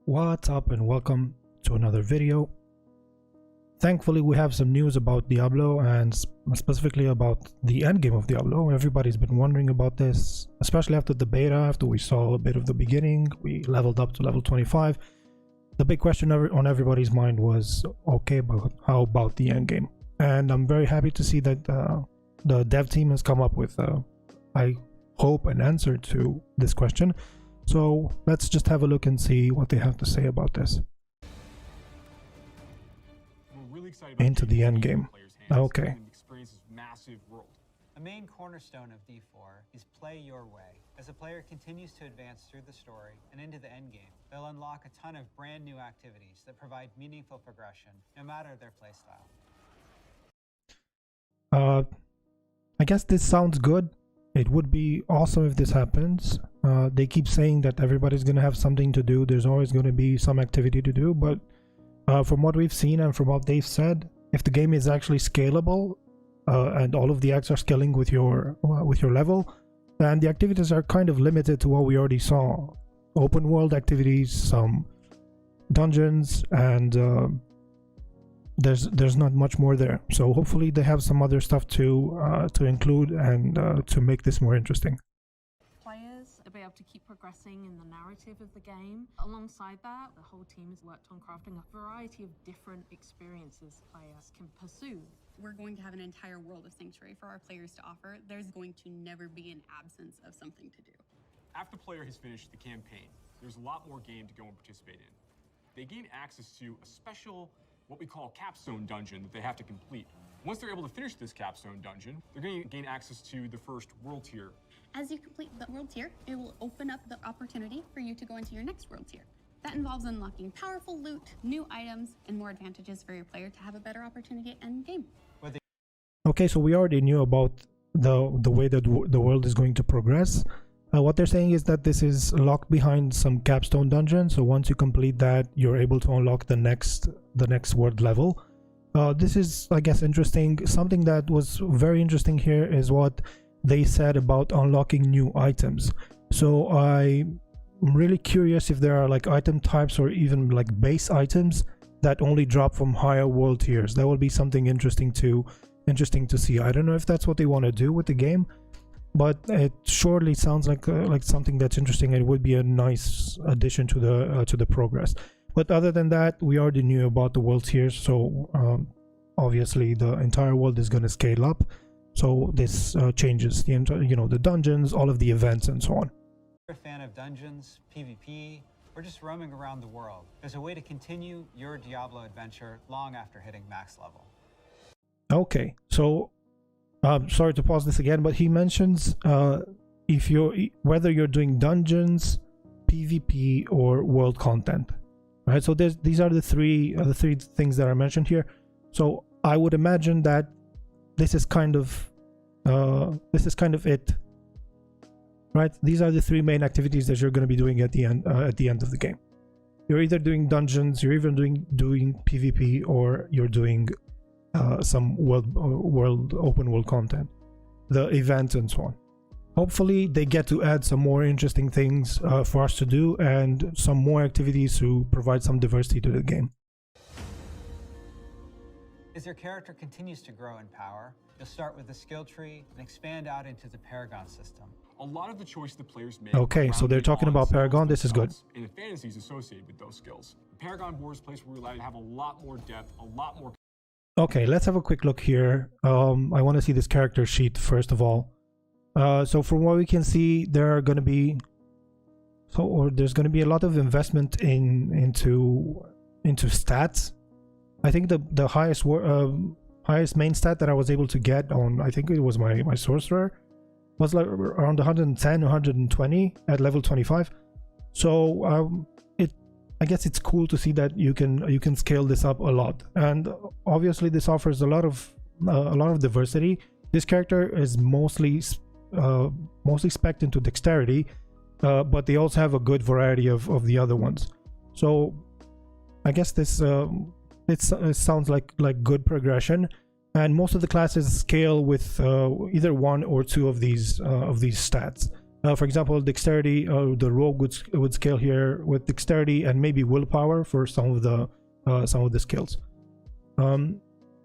What's up and welcome to another video. Thankfully we have some news about Diablo and specifically about the endgame of Diablo. Everybody's been wondering about this, especially after the beta, after we saw a bit of the beginning. We leveled up to level 25. The big question on everybody's mind was, okay, but how about the endgame? And I'm very happy to see that the dev team has come up with, I hope, an answer to this question. So let's just have a look and see what they have to say about this. Really into the end game. Okay. A main cornerstone of D4 is play your way. As a player continues to advance through the story and into the end game, they'll unlock a ton of brand new activities that provide meaningful progression, no matter their playstyle. I guess this sounds good. It would be awesome if this happens. They keep saying that everybody's going to have something to do. There's always going to be some activity to do. But from what we've seen and from what they've said, if the game is actually scalable and all of the acts are scaling with your level, then the activities are kind of limited to what we already saw. Open world activities, some dungeons, and there's not much more there. So hopefully they have some other stuff to include and to make this more interesting. Players to be able to keep progressing in the narrative of the game. Alongside that, the whole team has worked on crafting a variety of different experiences players can pursue. We're going to have an entire world of Sanctuary for our players to offer. There's going to never be an absence of something to do. After the player has finished the campaign, there's a lot more game to go and participate in. They gain access to a special, what we call capstone dungeon that they have to complete. Once they're able to finish this capstone dungeon, they're going to gain access to the first world tier. As you complete the world tier, it will open up the opportunity for you to go into your next world tier. That involves unlocking powerful loot, new items, and more advantages for your player to have a better opportunity at end game. Okay, so we already knew about the way that the world is going to progress. What they're saying is that this is locked behind some capstone dungeon, so once you complete that, you're able to unlock the next world level. This is, I guess, interesting. Something that was very interesting here is what they said about unlocking new items. So I'm really curious if there are like item types or even like base items that only drop from higher world tiers. That will be something interesting to see. I don't know if that's what they want to do with the game, but it surely sounds like something that's interesting. It would be a nice addition to the progress. But other than that, we already knew about the world tiers, so obviously the entire world is going to scale up. So this changes the the dungeons, all of the events, and so on. If you're a fan of dungeons, PvP, or just roaming around the world, there's a way to continue your Diablo adventure long after hitting max level. Okay, so sorry to pause this again, but he mentions whether you're doing dungeons, PvP, or world content, right? So these are the three things that are mentioned here. So I would imagine that this is kind of it, right? These are the three main activities that you're going to be doing at the end of the game. You're either doing dungeons, you're even doing PvP, or you're doing some open world content, the events, and so on. Hopefully they get to add some more interesting things for us to do and some more activities to provide some diversity to the game. As your character continues to grow in power, you'll start with the skill tree and expand out into the Paragon system. A lot of the choice the players make. Okay, so they're talking about Paragon. This is good. And the fantasies associated with those skills. The Paragon board is a place where we're allowed to have a lot more depth, a lot more. Okay, let's have a quick look here. I want to see this character sheet first of all. So from what we can see, there's going to be a lot of investment into stats. I think the highest main stat that I was able to get on, I think it was my sorcerer, was like around 110, 120 at level 25. So I guess it's cool to see that you can scale this up a lot, and obviously this offers a lot of diversity. This character is mostly spec'd into dexterity, but they also have a good variety of the other ones. So I guess this it sounds like good progression, and most of the classes scale with either one or two of these stats. For example, dexterity, the rogue would scale here with dexterity and maybe willpower for some of the skills.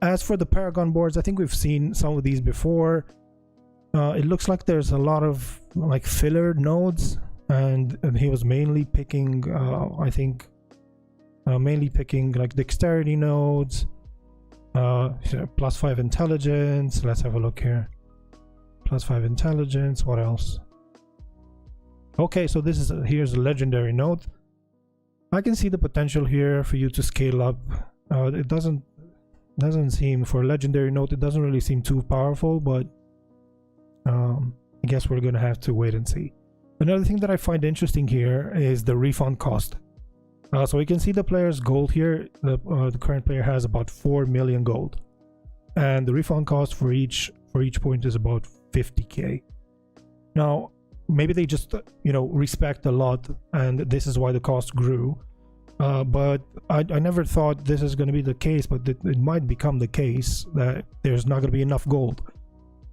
As for the Paragon boards, I think we've seen some of these before. It looks like there's a lot of like filler nodes, and he was mainly picking, I think, mainly picking like dexterity nodes, +5 intelligence. Let's have a look here. +5 intelligence. What else? Okay, so this is here's a legendary node. I can see the potential here for you to scale up. It doesn't seem, for a legendary node, it doesn't really seem too powerful, but I guess we're gonna have to wait and see. Another thing that I find interesting here is the refund cost. So we can see the player's gold here. The current player has about 4 million gold, and the refund cost for each point is about 50k. Now, maybe they just respect a lot, and this is why the cost grew. But I never thought this is going to be the case, but it might become the case that there's not going to be enough gold,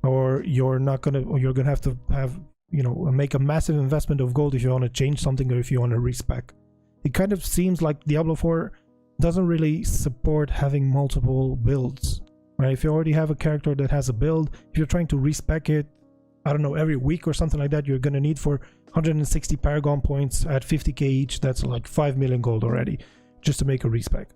or you're going to have make a massive investment of gold if you want to change something or if you want to respec. It kind of seems like Diablo 4 doesn't really support having multiple builds, right? If you already have a character that has a build, if you're trying to respec it, I don't know, every week or something like that, you're going to need for 160 Paragon points at 50k each. That's like 5 million gold already just to make a respec.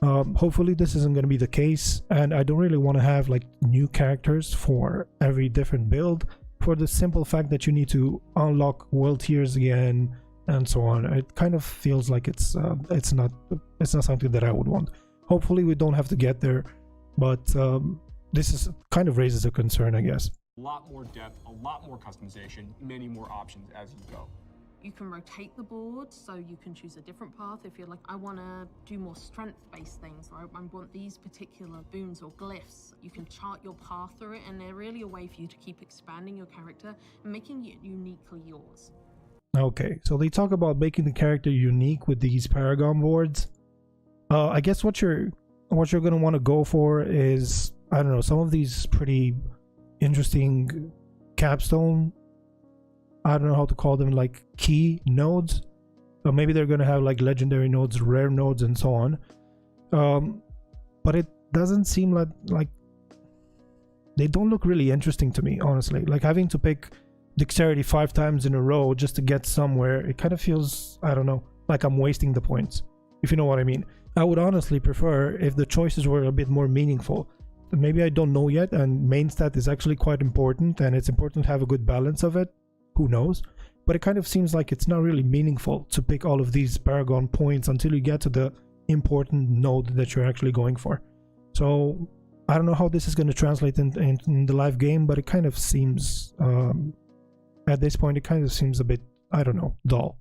Hopefully this isn't going to be the case, and I don't really want to have like new characters for every different build, for the simple fact that you need to unlock world tiers again and so on. It kind of feels like it's not something that I would want. Hopefully we don't have to get there, but this is kind of raises a concern, I guess. A lot more depth, a lot more customization, many more options as you go. You can rotate the board, so you can choose a different path if you're like, I want to do more strength-based things, or I want these particular boons or glyphs. You can chart your path through it, and they're really a way for you to keep expanding your character and making it uniquely yours. Okay, so they talk about making the character unique with these Paragon boards. I guess what you're going to want to go for is, I don't know, some of these pretty interesting capstone, I don't know how to call them, like key nodes. Or maybe they're going to have like legendary nodes, rare nodes, and so on. But it doesn't seem like they don't look really interesting to me, honestly. Like having to pick dexterity 5 times in a row just to get somewhere, it kind of feels, I don't know, like I'm wasting the points, if you know what I mean. I would honestly prefer if the choices were a bit more meaningful. Maybe I don't know yet, and main stat is actually quite important, and it's important to have a good balance of it. Who knows? But it kind of seems like it's not really meaningful to pick all of these Paragon points until you get to the important node that you're actually going for. So I don't know how this is going to translate in the live game, but it kind of seems, at this point, it kind of seems a bit, I don't know, dull.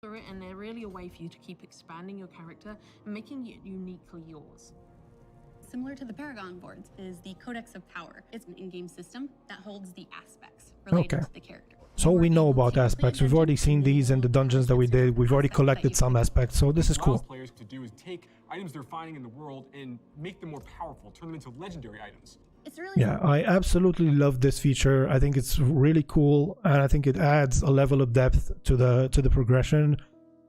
And they're really a way for you to keep expanding your character and making it uniquely yours. Similar to the Paragon boards is the Codex of Power. It's an in-game system that holds the aspects related to the character. So we know about aspects. We've already seen these in the dungeons that we did. We've already collected some aspects, so this is cool. What players to do is take items they're finding in the world and make them more powerful, turn them into legendary items. It's really Yeah, I absolutely love this feature. I think it's really cool, and I think it adds a level of depth to the progression.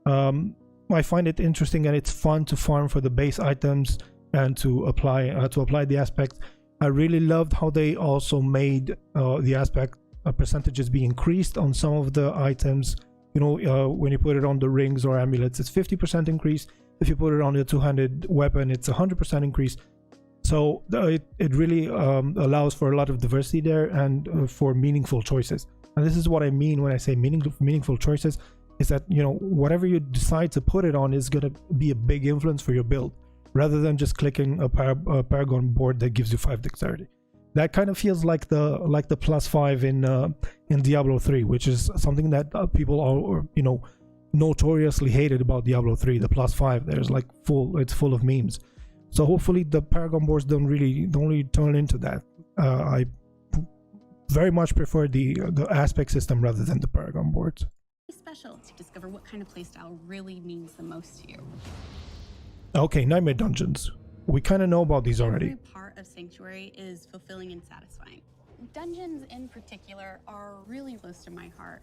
I find it interesting, and it's fun to farm for the base items and to apply the aspect. I really loved how they also made the aspect percentages be increased on some of the items. When you put it on the rings or amulets, it's 50% increase. If you put it on the two-handed weapon, it's 100% increase. So it really allows for a lot of diversity there, and for meaningful choices. And this is what I mean when I say meaningful choices, is that whatever you decide to put it on is going to be a big influence for your build, rather than just clicking a Paragon board that gives you 5 dexterity. That kind of feels like the +5 in Diablo 3, which is something that people are notoriously hated about Diablo 3. The +5, there's like it's full of memes. So hopefully the Paragon boards don't really turn into that. I very much prefer the aspect system rather than the Paragon boards. special to discover what kind of playstyle really means the most to you. Okay, Nightmare Dungeons. We kind of know about these already. Every part of Sanctuary is fulfilling and satisfying. Dungeons in particular are really close to my heart.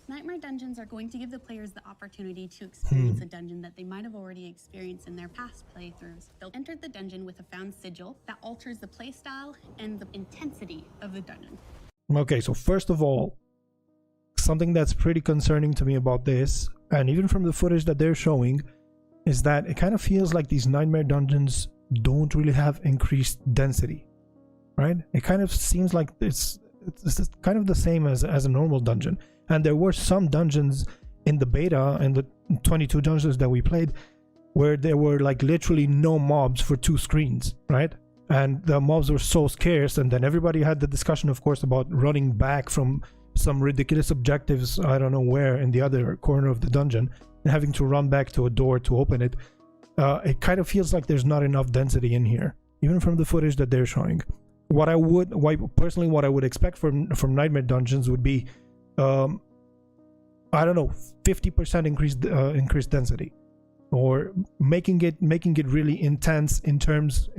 Nightmare dungeons are going to give the players the opportunity to experience a dungeon that they might have already experienced in their past playthroughs. They'll enter the dungeon with a found sigil that alters the playstyle and the intensity of the dungeon. Okay, so first of all, something that's pretty concerning to me about this, and even from the footage that they're showing, is that it kind of feels like these nightmare dungeons don't really have increased density, right? It kind of seems like it's kind of the same as a normal dungeon. And there were some dungeons in the beta, and the 22 dungeons that we played, where there were like literally no mobs for 2 screens, right? And the mobs were so scarce, and then everybody had the discussion, of course, about running back from some ridiculous objectives, I don't know where, in the other corner of the dungeon, and having to run back to a door to open it. It kind of feels like there's not enough density in here, even from the footage that they're showing. What I would expect from nightmare dungeons would be, I don't know, 50% increased density, or making it really intense in terms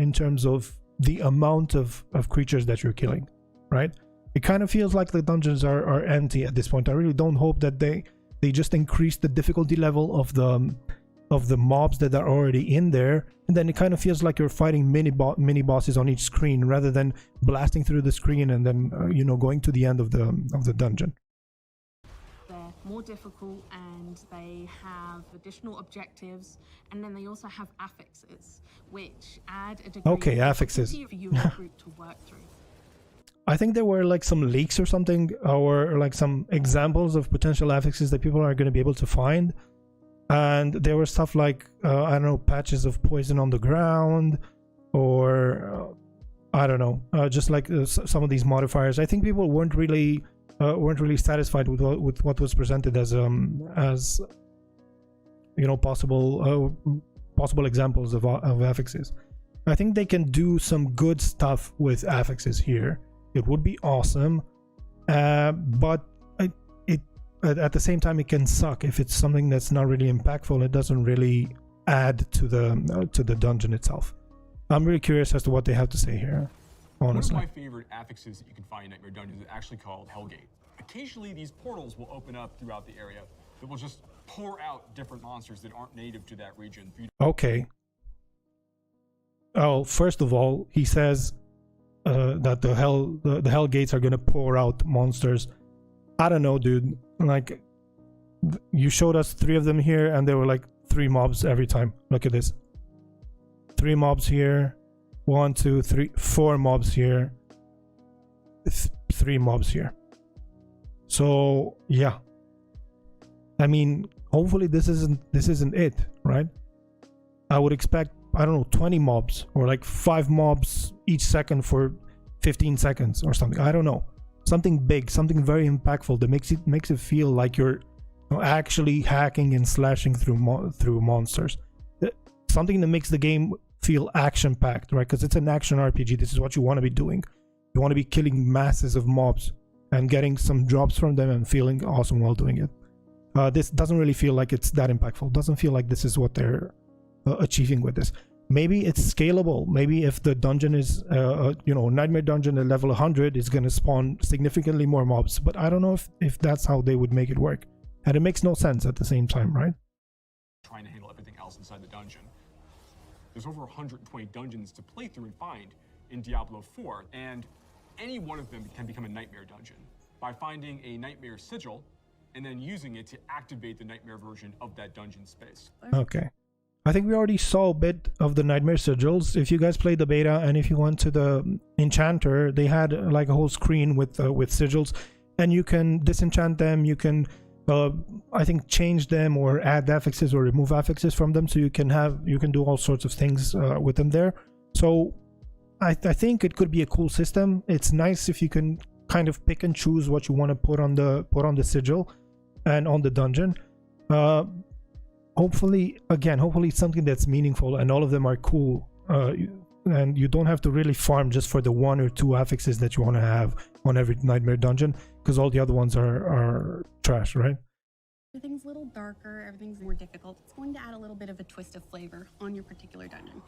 of the amount of creatures that you're killing, right? It kind of feels like the dungeons are empty at this point. I really don't hope that they just increase the difficulty level of the mobs that are already in there, and then it kind of feels like you're fighting mini bosses on each screen rather than blasting through the screen and then going to the end of the dungeon. They're more difficult, and they have additional objectives, and then they also have affixes, which add a degree of affixes difficulty for you and the group to work through. I think there were like some leaks or something, or like some examples of potential affixes that people are going to be able to find. And there was stuff like, I don't know, patches of poison on the ground, or I don't know, just like some of these modifiers. I think people weren't really satisfied with what was presented as possible examples of affixes. I think they can do some good stuff with affixes here. It would be awesome, but at the same time, it can suck if it's something that's not really impactful. It doesn't really add to the dungeon itself. I'm really curious as to what they have to say here, honestly. One of my favorite affixes that you can find in Nightmare Dungeons is actually called Hellgate. Occasionally, these portals will open up throughout the area that will just pour out different monsters that aren't native to that region. Okay. Oh, first of all, he says that the hell gates are gonna pour out monsters. I don't know, dude. Like, you showed us 3 of them here, and there were like 3 mobs every time. Look at this. 3 mobs here. 1, 2, 3, 4 mobs here. 3 mobs here. So yeah. I mean, hopefully this isn't it, right? I would expect, I don't know, 20 mobs, or like 5 mobs each second for 15 seconds or something. I don't know. Something big, something very impactful that makes it feel like you're actually hacking and slashing through monsters. Something that makes the game feel action-packed, right? Because it's an action RPG. This is what you want to be doing. You want to be killing masses of mobs and getting some drops from them and feeling awesome while doing it. This doesn't really feel like it's that impactful. Doesn't feel like this is what they're achieving with this. Maybe it's scalable. Maybe if the dungeon is, Nightmare Dungeon at level 100 is going to spawn significantly more mobs. But I don't know if that's how they would make it work. And it makes no sense at the same time, right? Trying to handle everything else inside the dungeon. There's over 120 dungeons to play through and find in Diablo IV, and any one of them can become a nightmare dungeon by finding a nightmare sigil and then using it to activate the nightmare version of that dungeon space. Okay. I think we already saw a bit of the nightmare sigils. If you guys played the beta, and if you went to the enchanter, they had like a whole screen with sigils, and you can disenchant them. You can, I think, change them or add affixes or remove affixes from them, so you can do all sorts of things with them there. So I think it could be a cool system. It's nice if you can kind of pick and choose what you want to put on the sigil and on the dungeon. Hopefully it's something that's meaningful and all of them are cool, and you don't have to really farm just for the 1 or 2 affixes that you want to have on every nightmare dungeon, because all the other ones are trash, right? Everything's a little darker, everything's more difficult. It's going to add a little bit of a twist of flavor on your particular dungeon.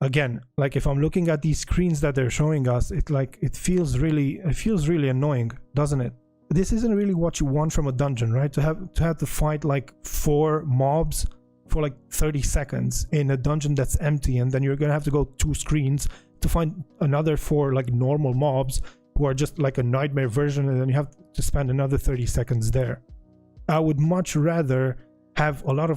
Again, like if I'm looking at these screens that they're showing us, it feels really annoying, doesn't it? this isn't really what you want from a dungeon, right? To have to fight like 4 mobs for like 30 seconds in a dungeon that's empty, and then you're gonna have to go 2 screens to find another 4 like normal mobs who are just like a nightmare version, and then you have to spend another 30 seconds there. I would much rather have a lot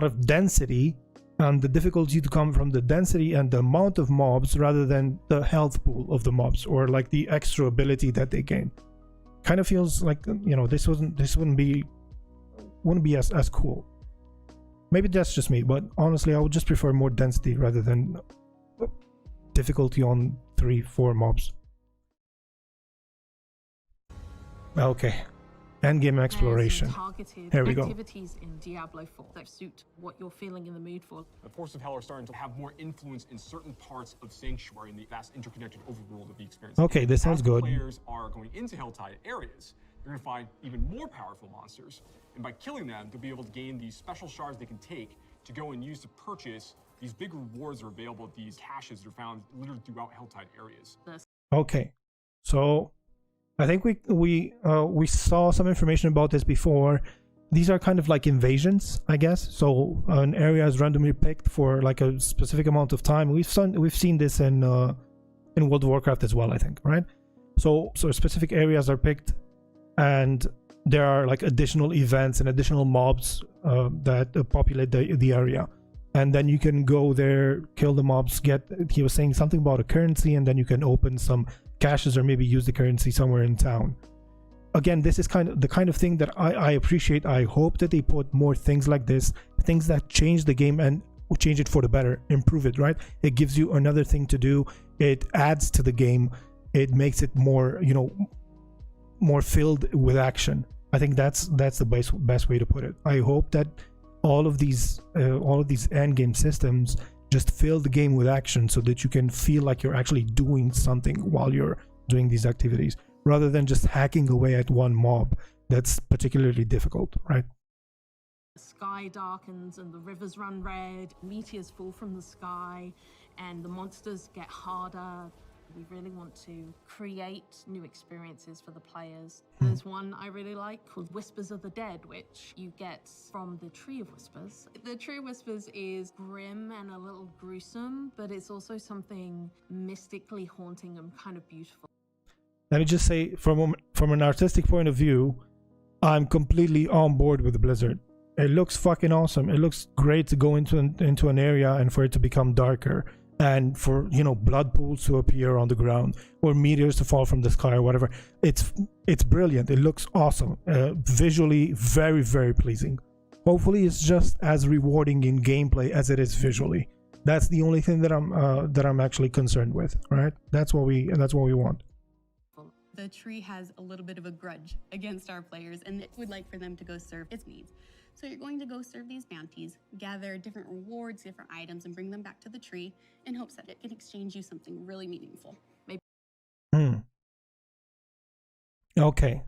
of density, and the difficulty to come from the density and the amount of mobs rather than the health pool of the mobs or like the extra ability that they gain. Kind of feels like, you know, this wouldn't be as cool. Maybe that's just me, but honestly I would just prefer more density rather than difficulty on 3-4 mobs. Okay, endgame exploration. Targeted Here we go. activities in Diablo 4 that suit what you're feeling in the mood for. The Forces of Hell are starting to have more influence in certain parts of Sanctuary in the vast interconnected overworld of the experience. Okay, this sounds As good. players are going into Helltide areas, you're going to find even more powerful monsters, and by killing them, they'll be able to gain these special shards they can take to go and use to purchase these big rewards that are available at these caches that are found littered throughout Helltide areas. Okay, so I think we saw some information about this before. These are kind of like invasions, I guess. So an area is randomly picked for like a specific amount of time. We've seen this in World of Warcraft as well, I think, right? So specific areas are picked, and there are like additional events and additional mobs that populate the area. And then you can go there, kill the mobs, he was saying something about a currency, and then you can open some caches or maybe use the currency somewhere in town. Again, this is the kind of thing that I appreciate. I hope that they put more things like this, things that change the game and change it for the better, improve it, right? It gives you another thing to do. It adds to the game. It makes it more, you know, more filled with action. I think that's the best way to put it. I hope that all of these end game systems just fill the game with action so that you can feel like you're actually doing something while you're doing these activities, rather than just hacking away at one mob that's particularly difficult, right? The sky darkens and the rivers run red, meteors fall from the sky, and the monsters get harder. We really want to create new experiences for the players. There's one I really like called Whispers of the Dead, which you get from the Tree of Whispers. The Tree of Whispers is grim and a little gruesome, but it's also something mystically haunting and kind of beautiful. Let me just say, from an artistic point of view, I'm completely on board with Blizzard. It looks fucking awesome. It looks great to go into an area and for it to become darker, and for, you know, blood pools to appear on the ground or meteors to fall from the sky or whatever. It's brilliant. It looks awesome. Visually very, very pleasing. Hopefully it's just as rewarding in gameplay as it is visually. That's the only thing that I'm actually concerned with, right? That's what we want. The tree has a little bit of a grudge against our players and would like for them to go serve its needs. So you're going to go serve these bounties, gather different rewards, different items, and bring them back to the tree in hopes that it can exchange you something really meaningful. Maybe. Okay.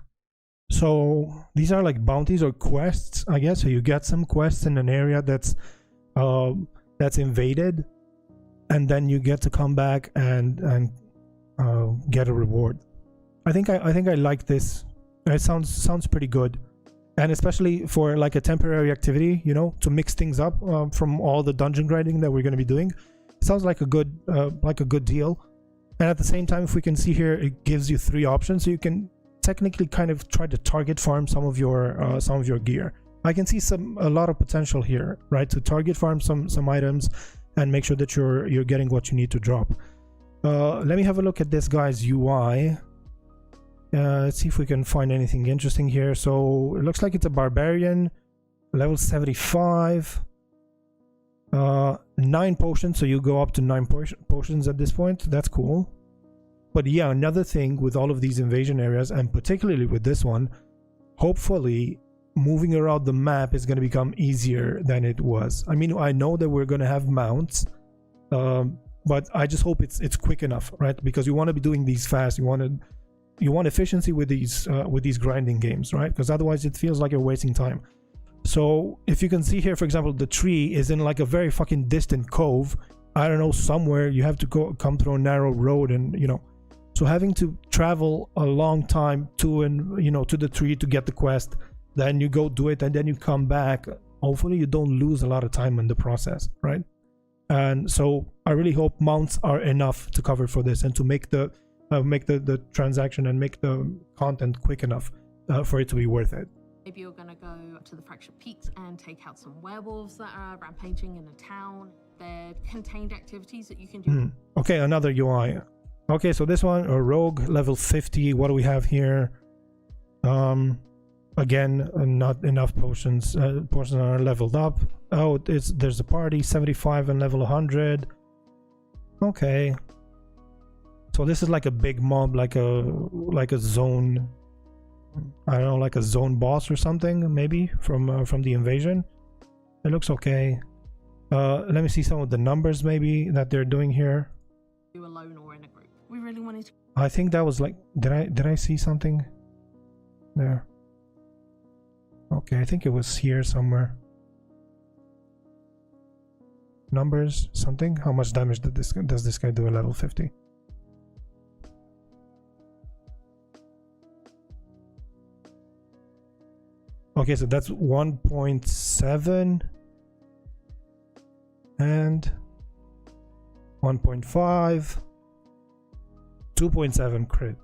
So these are like bounties or quests, I guess. So you get some quests in an area that's invaded, and then you get to come back and get a reward. I think I like this. It sounds pretty good. And especially for like a temporary activity, you know, to mix things up from all the dungeon grinding that we're going to be doing. It sounds like a good deal. And at the same time, if we can see here, it gives you 3 options, so you can technically kind of try to target farm some of your gear. I can see a lot of potential here, right? To target farm some items and make sure that you're getting what you need to drop. Let me have a look at this guy's UI. Let's see if we can find anything interesting here. So it looks like it's a barbarian, level 75, 9 potions, so you go up to 9 potions at this point. That's cool. But yeah, another thing with all of these invasion areas, and particularly with this one, hopefully moving around the map is going to become easier than it was. I mean, I know that we're going to have mounts, but I just hope it's quick enough, right? Because you want to be doing these fast. You want efficiency with these grinding games, right? Because otherwise it feels like you're wasting time. So if you can see here, for example, the tree is in like a very fucking distant cove. I don't know, somewhere you have to come through a narrow road, and you know, So having to travel a long time to the tree to get the quest, then you go do it and then you come back. Hopefully you don't lose a lot of time in the process, right? And so I really hope mounts are enough to cover for this and to make the transaction and make the content quick enough for it to be worth it. Maybe you're going to go to the Fractured Peaks and take out some werewolves that are rampaging in a town. They're contained activities that you can do. Okay, another UI. Okay, so this one, a rogue, level 50. What do we have here? Again, not enough potions. Potions are leveled up. Oh, there's a party, 75 and level 100. Okay. So this is like a big mob, like a zone. I don't know, like a zone boss or something, maybe from the invasion. It looks okay. Let me see some of the numbers maybe that they're doing here. You alone or in a group. We really wanted to. I think that was like, did I see something there? Okay, I think it was here somewhere. Numbers, something. How much damage does this guy do at level 50? Okay, so that's 1.7 and 1.5, 2.7 crit.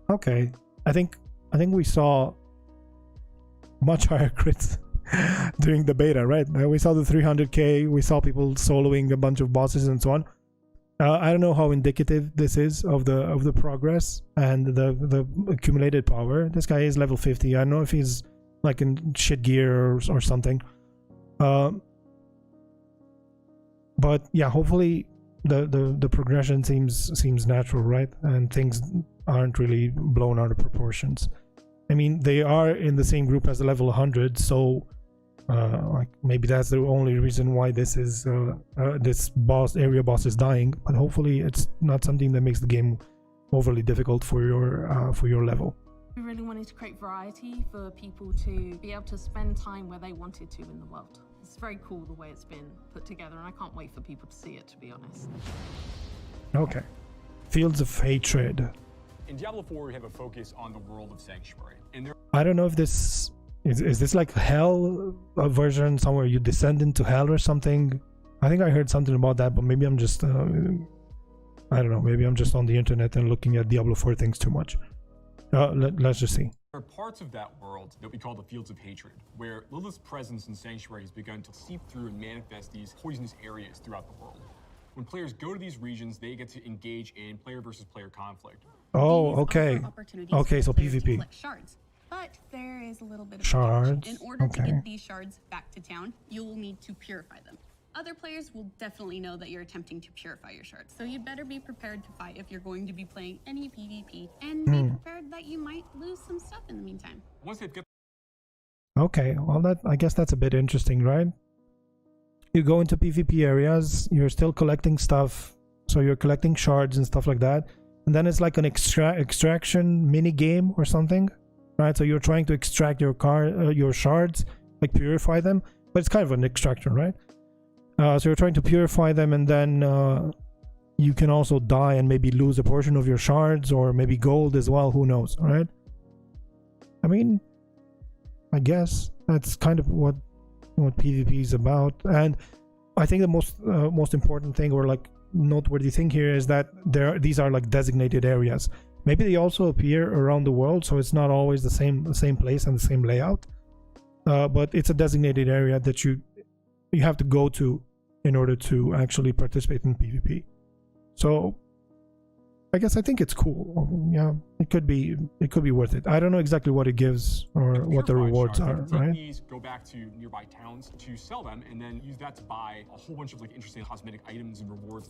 Okay, I think we saw much higher crits during the beta, right? We saw the 300k, we saw people soloing a bunch of bosses and so on. I don't know how indicative this is of the progress and the accumulated power. This guy is level 50. I don't know if he's like in shit gear or something. But yeah, hopefully the progression seems natural, right? And things aren't really blown out of proportions. I mean, they are in the same group as the level 100, so like maybe that's the only reason why this is this area boss is dying. But hopefully it's not something that makes the game overly difficult for your level. We really wanted to create variety for people to be able to spend time where they wanted to in the world. It's very cool the way it's been put together, and I can't wait for people to see it, to be honest. Okay, Fields of Hatred. In Diablo 4, we have a focus on the world of Sanctuary, and there. I don't know if this is this like hell, a version somewhere you descend into hell or something. I think I heard something about that, but maybe I'm just I don't know, maybe I'm just on the internet and looking at Diablo 4 things too much. Let's just see. There are parts of that world that we call the Fields of Hatred, where Lilith's presence in Sanctuary has begun to seep through and manifest these poisonous areas throughout the world. When players go to these regions, they get to engage in player versus player conflict. Oh, okay. Okay, so PvP. Shards. But there is a little bit of Shards. In order to Okay. get these shards back to town, you will need to purify them. Other players will definitely know that you're attempting to purify your shards, so you'd better be prepared to fight if you're going to be playing any PvP, and be prepared that you might lose some stuff in the meantime. Once they've got Okay, well I guess that's a bit interesting, right? You go into PvP areas, you're still collecting stuff, so you're collecting shards and stuff like that, and then it's like an extraction mini game or something, right? So you're trying to extract your shards, like purify them, but it's kind of an extraction, right? So you're trying to purify them, and then you can also die and maybe lose a portion of your shards, or maybe gold as well, who knows, right? I mean, I guess that's kind of what PvP is about. And I think the most important thing, or like noteworthy thing here, is that these are like designated areas. Maybe they also appear around the world, so it's not always the same place and the same layout, but it's a designated area that you have to go to in order to actually participate in PvP. So I think it's cool. Yeah, it could be worth it. I don't know exactly what it gives or what the rewards are, right? These go back to nearby towns to sell them, and then use that to buy a whole bunch of like interesting cosmetic items and rewards.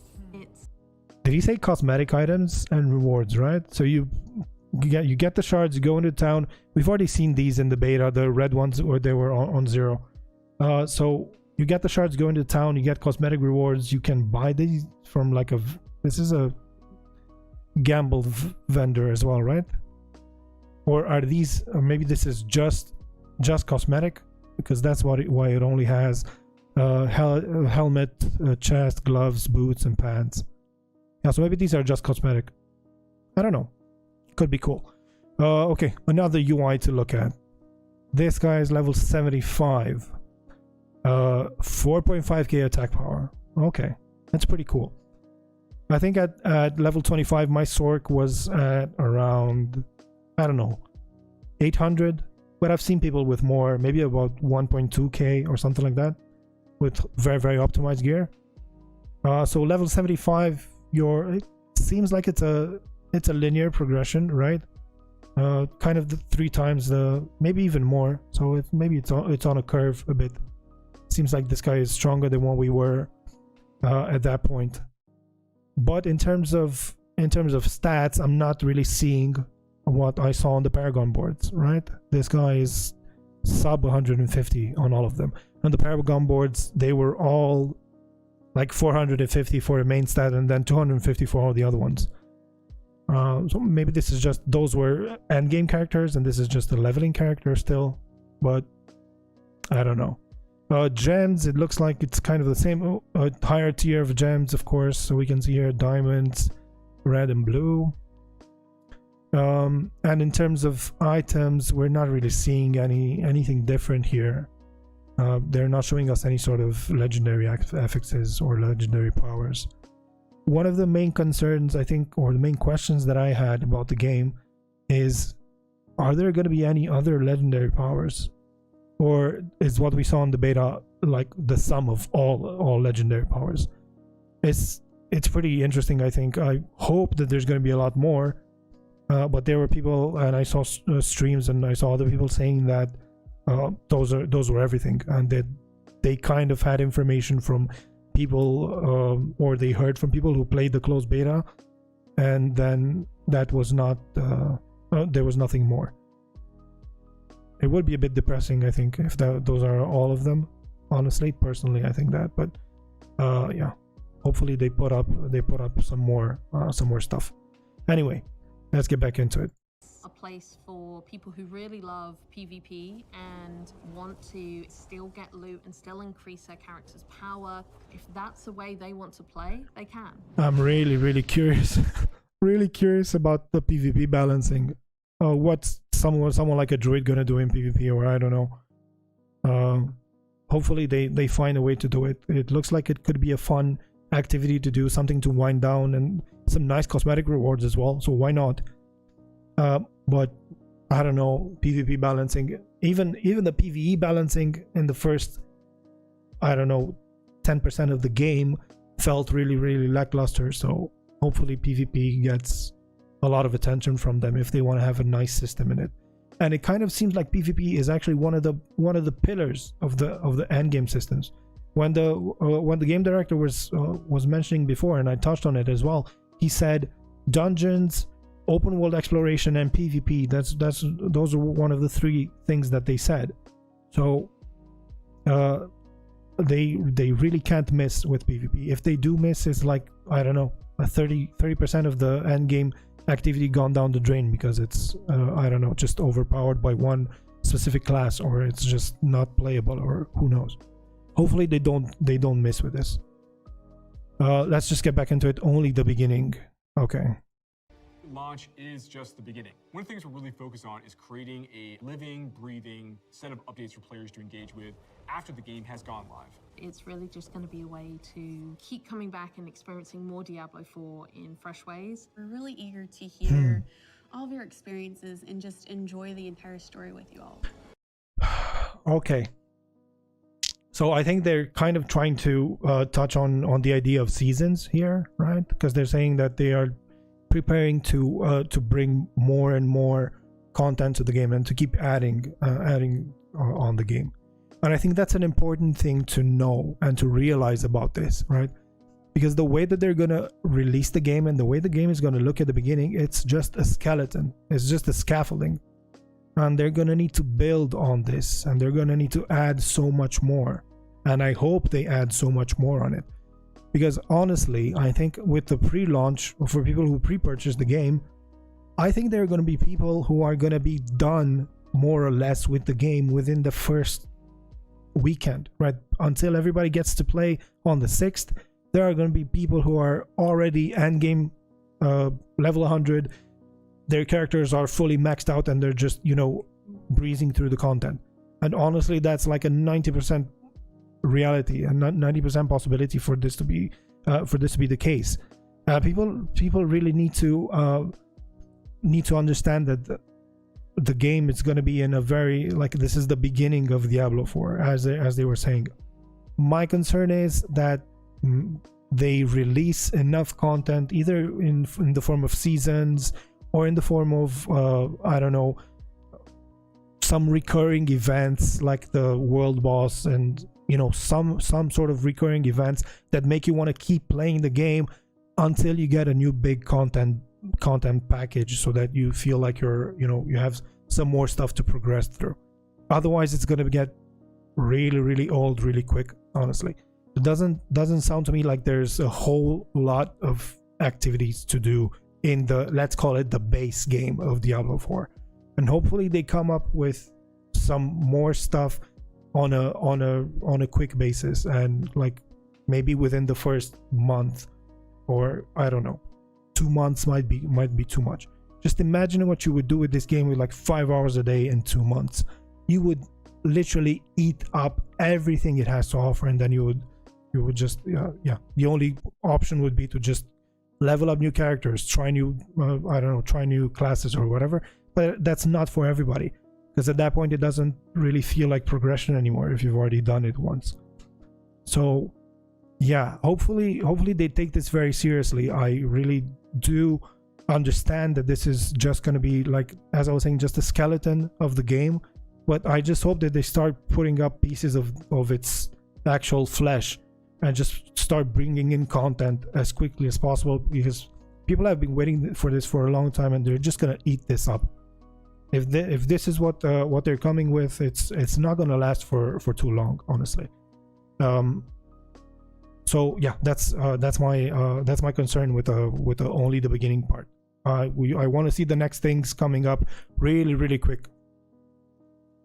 Did he say cosmetic items and rewards, right? So you get the shards, you go into town. We've already seen these in the beta, the red ones, or they were on 0. So you get the shards, go into town, you get cosmetic rewards. You can buy these from like this is a gamble vendor as well, right? Or are these, or maybe this is just cosmetic, because that's why it only has helmet, chest, gloves, boots, and pants. Yeah, so maybe these are just cosmetic. I don't know. Could be cool. Okay, another UI to look at. This guy is level 75. 4.5k attack power. Okay, that's pretty cool. I think at level 25, my Sork was at around, I don't know, 800. But I've seen people with more, maybe about 1.2k or something like that, with very, very optimized gear. So level 75, it seems like it's a linear progression, right? Kind of the 3 times the, maybe even more. So maybe it's on a curve a bit. Seems like this guy is stronger than what we were at that point. But in terms of stats, I'm not really seeing what I saw on the Paragon boards, right? This guy is sub 150 on all of them. On the Paragon boards, they were all like 450 for a main stat and then 250 for all the other ones. So maybe this is just, those were endgame characters and this is just a leveling character still, but I don't know. Gems, it looks like it's kind of the same, higher tier of gems, of course. So we can see here diamonds, red and blue. And in terms of items, we're not really seeing anything different here. They're not showing us any sort of legendary affixes or legendary powers. One of the main concerns, I think, or the main questions that I had about the game is, are there going to be any other legendary powers? Or is what we saw in the beta like the sum of all legendary powers? It's pretty interesting, I think. I hope that there's going to be a lot more. But there were people, and I saw streams and I saw other people saying that those were everything, and that they kind of had information from people, or they heard from people who played the closed beta, and then that was not there was nothing more. It would be a bit depressing, I think, if those are all of them. Honestly, personally, I think that. But yeah, hopefully they put up some more stuff. Anyway, let's get back into it. A place for people who really love PvP and want to still get loot and still increase their character's power. If that's the way they want to play, they can. I'm really curious, really curious about the PvP balancing. What's someone like a druid gonna do in PvP, or I don't know. Hopefully they find a way to do it. It looks like it could be a fun activity to do, something to wind down, and some nice cosmetic rewards as well, so why not? But I don't know, PvP balancing, even the PvE balancing in the first, I don't know, 10% of the game felt really lackluster. So hopefully PvP gets a lot of attention from them if they want to have a nice system in it. And it kind of seems like PvP is actually one of the pillars of the endgame systems. When the game director was mentioning before, and I touched on it as well, he said dungeons, open world exploration, and PvP. Those are one of the 3 things that they said. So they really can't miss with PvP. If they do miss, it's like, I don't know, a 30% of the end game activity gone down the drain, because it's I don't know, just overpowered by one specific class, or it's just not playable, or who knows. Hopefully they don't miss with this. Let's just get back into it. Only the beginning. Okay. Launch is just the beginning. One of the things we're really focused on is creating a living, breathing set of updates for players to engage with after the game has gone live. It's really just going to be a way to keep coming back and experiencing more Diablo 4 in fresh ways. We're really eager to hear all of your experiences and just enjoy the entire story with you all. Okay. So I think they're kind of trying to touch on the idea of seasons here, right? Because they're saying that they are preparing to bring more and more content to the game and to keep adding on the game. And I think that's an important thing to know and to realize about this, right? Because the way that they're going to release the game and the way the game is going to look at the beginning, it's just a skeleton. It's just a scaffolding. And they're going to need to build on this, and they're going to need to add so much more. And I hope they add so much more on it. Because honestly, I think with the pre-launch, for people who pre-purchase the game, I think there are going to be people who are going to be done more or less with the game within the first weekend, right? Until everybody gets to play on the 6th, there are going to be people who are already endgame level 100, their characters are fully maxed out and they're just, you know, breezing through the content. And honestly, that's like a 90% reality and 90% possibility for this to be the case. People really need to understand that the game is going to be in a very, like, this is the beginning of Diablo 4, as they were saying. My concern is that they release enough content, either in the form of seasons or in the form of I don't know, some recurring events like the world boss, and you know, some sort of recurring events that make you want to keep playing the game until you get a new big content package, so that you feel like you have some more stuff to progress through. Otherwise, it's going to get really old really quick. Honestly, it doesn't sound to me like there's a whole lot of activities to do in the, let's call it, the base game of Diablo 4. And hopefully they come up with some more stuff on a quick basis, and like maybe within the first month, or I don't know, 2 months might be too much. Just imagine what you would do with this game with like 5 hours a day in 2 months. You would literally eat up everything it has to offer, and then you would just the only option would be to just level up new characters, try new try new classes or whatever. But that's not for everybody, because at that point it doesn't really feel like progression anymore if you've already done it once. So yeah, hopefully they take this very seriously. I really do understand that this is just going to be, like, as I was saying, just a skeleton of the game, but I just hope that they start putting up pieces of its actual flesh and just start bringing in content as quickly as possible, because people have been waiting for this for a long time and they're just gonna eat this up. If this is what they're coming with, it's not gonna last for too long, honestly. So yeah, that's my concern with only the beginning part. I want to see the next things coming up really quick.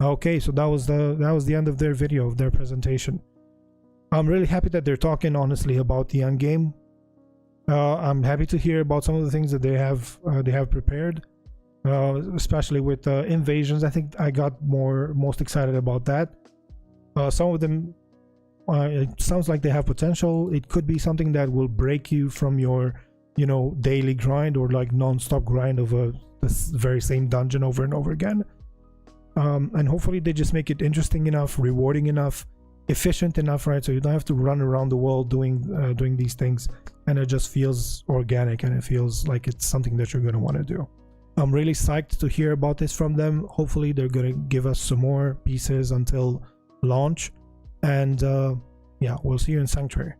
Okay, so that was the end of their video, of their presentation. I'm really happy that they're talking honestly about the end game. I'm happy to hear about some of the things that they have prepared, especially with invasions. I think I got most excited about that. Some of them, it sounds like they have potential. It could be something that will break you from your, daily grind or like non-stop grind of this very same dungeon over and over again. And hopefully they just make it interesting enough, rewarding enough, efficient enough, right? So you don't have to run around the world doing these things, and it just feels organic and it feels like it's something that you're going to want to do. I'm really psyched to hear about this from them. Hopefully they're going to give us some more pieces until launch, and yeah, we'll see you in Sanctuary.